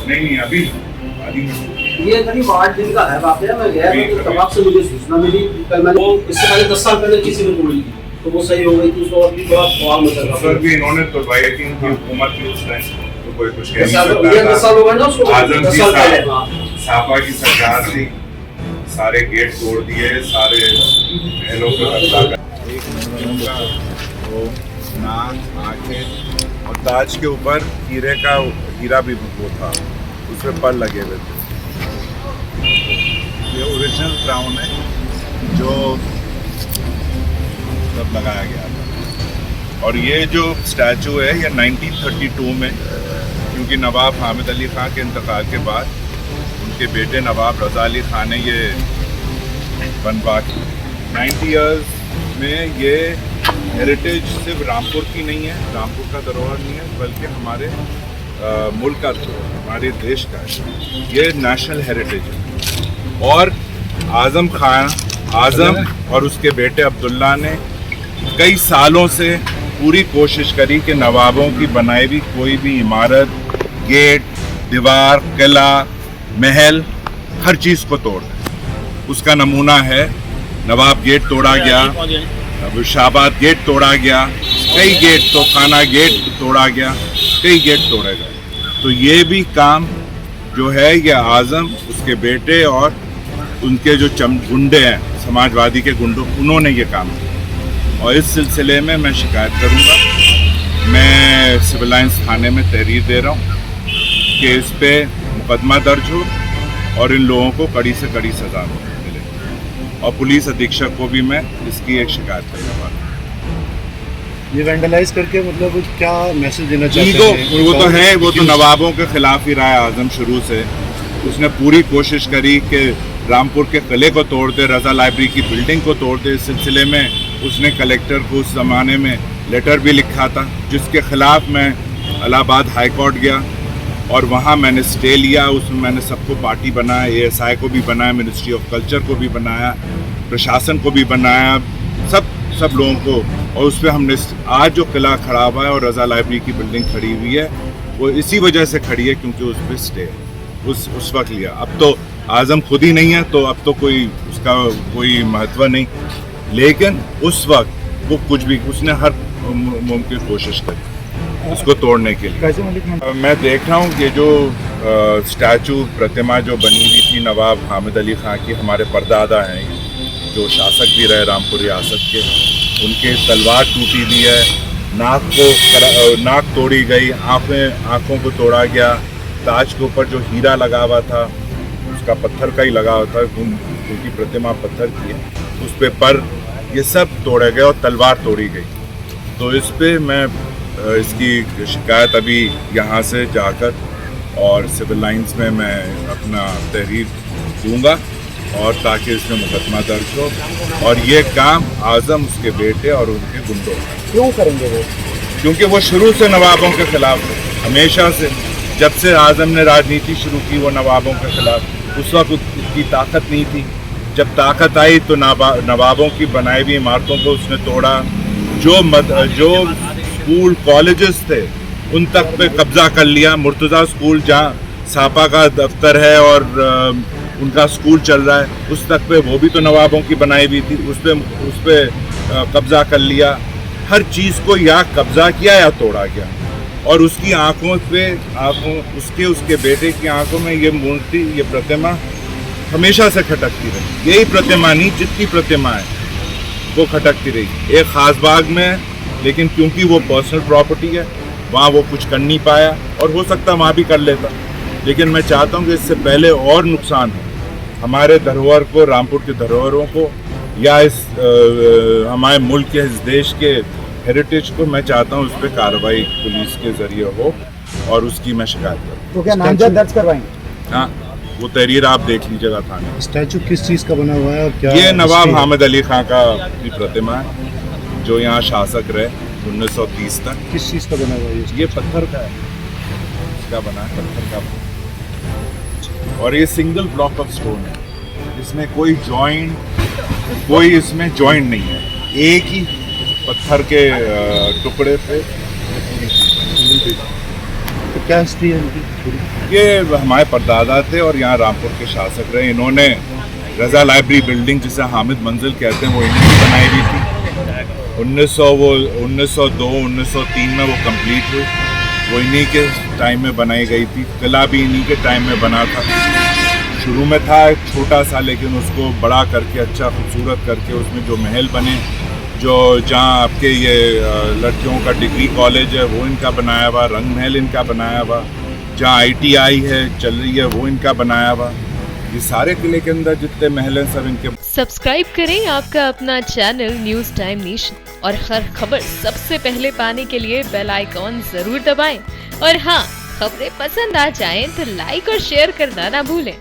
नहीं अभी ये करीब 8 दिन का है वाकया। मैं गया तो तब से मुझे सूचना मिली। कल मैंने वो इससे पहले 10 साल पहले किसी ने तोड़ी थी तो वो सही हो गई थी। उसको अभी थोड़ा सवाल मचा रहा सर भी इन्होंने तो भाई थी उनकी हुकूमत की उस टाइम तो कोई कुछ कह नहीं ये 10 साल हो गए ना उसको। आजम 10 जी साल पहले सापा की सरकार थी, सारे गेट तोड़ दिए, सारे महलों पे कब्जा कर वो नाक आंखें और ताज के ऊपर हीरा भी वो था, उसमें पर लगे हुए थे। ये ओरिजिनल क्राउन है जो तब लगाया गया था। और ये जो स्टैचू है ये 1932 में, क्योंकि नवाब हामिद अली ख़ां के इंतकाल के बाद उनके बेटे नवाब रज़ा अली ख़ां ने ये बनवा की। 90 इयर्स में ये हेरिटेज सिर्फ रामपुर की नहीं है, रामपुर का धरोहर नहीं है, बल्कि हमारे मुल्क का धरोहर, हमारे देश का है। ये नेशनल हेरिटेज है। और आज़म और उसके बेटे अब्दुल्ला ने कई सालों से पूरी कोशिश करी कि नवाबों की बनाई हुई कोई भी इमारत, गेट, दीवार, किला, महल, हर चीज़ को तोड़ दें। उसका नमूना है नवाब गेट तोड़ा गया, शाहबाद गेट तोड़ा गया, कई गेट, तो खाना गेट तोड़ा गया, कई गेट तोड़े गए। तो ये भी काम जो है ये आज़म, उसके बेटे और उनके जो गुंडे हैं, समाजवादी के गुंडों, उन्होंने ये काम किया। और इस सिलसिले में मैं शिकायत करूँगा। मैं सिविल लाइन्स थाने में तहरीर दे रहा हूँ कि इस पे मुकदमा दर्ज हो और इन लोगों को कड़ी से कड़ी सज़ा मिले। और पुलिस अधीक्षक को भी मैं इसकी एक शिकायत करने वाला हूँ। ये वैंडलाइज करके मतलब क्या मैसेज देना चाहते हैं? वो तो है, वो तो नवाबों के खिलाफ ही रहा है आज़म शुरू से। उसने पूरी कोशिश करी कि रामपुर के किले को तोड़ दे, रज़ा लाइब्रेरी की बिल्डिंग को तोड़ दे। इस सिलसिले में उसने कलेक्टर को उस ज़माने में लेटर भी लिखा था, जिसके ख़िलाफ़ मैं इलाहाबाद हाई कोर्ट गया और वहाँ मैंने स्टे लिया। उसमें मैंने सबको पार्टी बनाया, ASI को भी बनाया, मिनिस्ट्री ऑफ कल्चर को भी बनाया, प्रशासन को भी बनाया, सब लोगों को। और उस पर हमने आज जो किला खड़ा हुआ है और रज़ा लाइब्रेरी की बिल्डिंग खड़ी हुई है, वो इसी वजह से खड़ी है क्योंकि उस पर स्टे उस वक्त लिया। अब तो आज़म खुद ही नहीं है तो अब तो उसका कोई महत्व नहीं, लेकिन उस वक्त वो कुछ भी, उसने हर मुमकिन कोशिश करी उसको तोड़ने के लिए। मैं देख रहा हूँ कि जो स्टैचू प्रतिमा जो बनी हुई थी नवाब हामिद अली ख़ां की, हमारे परदादा हैं जो शासक भी रहे रामपुर रियासत के, उनके तलवार टूटी हुई है, नाक तोड़ी गई, आँखों को तोड़ा गया, ताज के ऊपर जो हीरा लगा हुआ था उसका पत्थर का ही लगा हुआ था क्योंकि प्रतिमा पत्थर की है, उस पर ये सब तोड़े गए और तलवार तोड़ी गई। तो इस पे मैं इसकी शिकायत अभी यहाँ से जाकर और सिविल लाइन्स में मैं अपना तहरीर दूंगा और ताकि इसमें मुकदमा दर्ज हो। और ये काम आज़म, उसके बेटे और उनके गुंडों क्यों करेंगे वो? क्योंकि वो शुरू से नवाबों के खिलाफ थे, हमेशा से। जब से आज़म ने राजनीति शुरू की वो नवाबों के खिलाफ, उस वक्त उसकी ताकत नहीं थी। जब ताकत आई तो नवाबों की बनाई हुई इमारतों को उसने तोड़ा। जो स्कूल कॉलेजेस थे उन तक पे कब्जा कर लिया। मुर्तज़ा स्कूल जहाँ सापा का दफ्तर है और उनका स्कूल चल रहा है, उस तक पे वो भी तो नवाबों की बनाई हुई थी, उस पे कब्जा कर लिया। हर चीज़ को या कब्जा किया या तोड़ा गया। और उसकी उसके बेटे की आंखों में ये मूर्ति, ये प्रतिमा हमेशा से खटकती रही। यही प्रतिमा नहीं, जितनी प्रतिमा है वो खटकती रही। एक खास बाग में है, लेकिन क्योंकि वो पर्सनल प्रॉपर्टी है वहाँ वो कुछ कर नहीं पाया, और हो सकता वहाँ भी कर लेता। लेकिन मैं चाहता हूँ कि इससे पहले और नुकसान हो हमारे धरोहर को, रामपुर के धरोहरों को, या हमारे मुल्क के, इस देश के हेरिटेज को, मैं चाहता हूँ उस पर कार्रवाई पुलिस के जरिए हो और उसकी मैं शिकायत करूँ। तो क्या नामजद दर्ज करवाएंगे? हाँ, वो तहरीर आप देख लीजिएगा थाने। स्टैचू किस चीज़ का बना हुआ है और क्या? ये नवाब हामिद अली ख़ां का प्रतिमा है जो यहाँ शासक रहे 1930 तक। किस चीज़ का बना हुआ है? ये पत्थर का है, इसका बना है, पत्थर का। और ये सिंगल ब्लॉक ऑफ स्टोन है, इसमें कोई इसमें जॉइंट नहीं है, एक ही पत्थर के टुकड़े पे। तो क्या हिस्ट्री है इनकी? ये हमारे परदादा थे और यहाँ रामपुर के शासक रहे। इन्होंने रजा लाइब्रेरी बिल्डिंग जिसे हामिद मंजिल कहते हैं वो इन्हीं की बनाई हुई थी। 1902-1903 में वो कंप्लीट हुई, वो इन्हीं के टाइम में बनाई गई थी। किला भी इन्हीं के टाइम में बना था। शुरू में था छोटा सा, लेकिन उसको बड़ा करके अच्छा खूबसूरत करके उसमें जो महल बने, जो जहाँ आपके ये लड़कियों का डिग्री कॉलेज है वो इनका बनाया हुआ, रंग महल इनका बनाया हुआ, जहाँ ITI है चल रही है वो इनका बनाया हुआ। ये सारे किले के अंदर जितने महल हैं सब इनके। सब्सक्राइब करें आपका अपना चैनल न्यूज़ टाइम नेशन और हर खबर सबसे पहले पाने के लिए बेल आइकॉन जरूर दबाएं। और हाँ, खबरें पसंद आ जाएं तो लाइक और शेयर करना ना भूलें।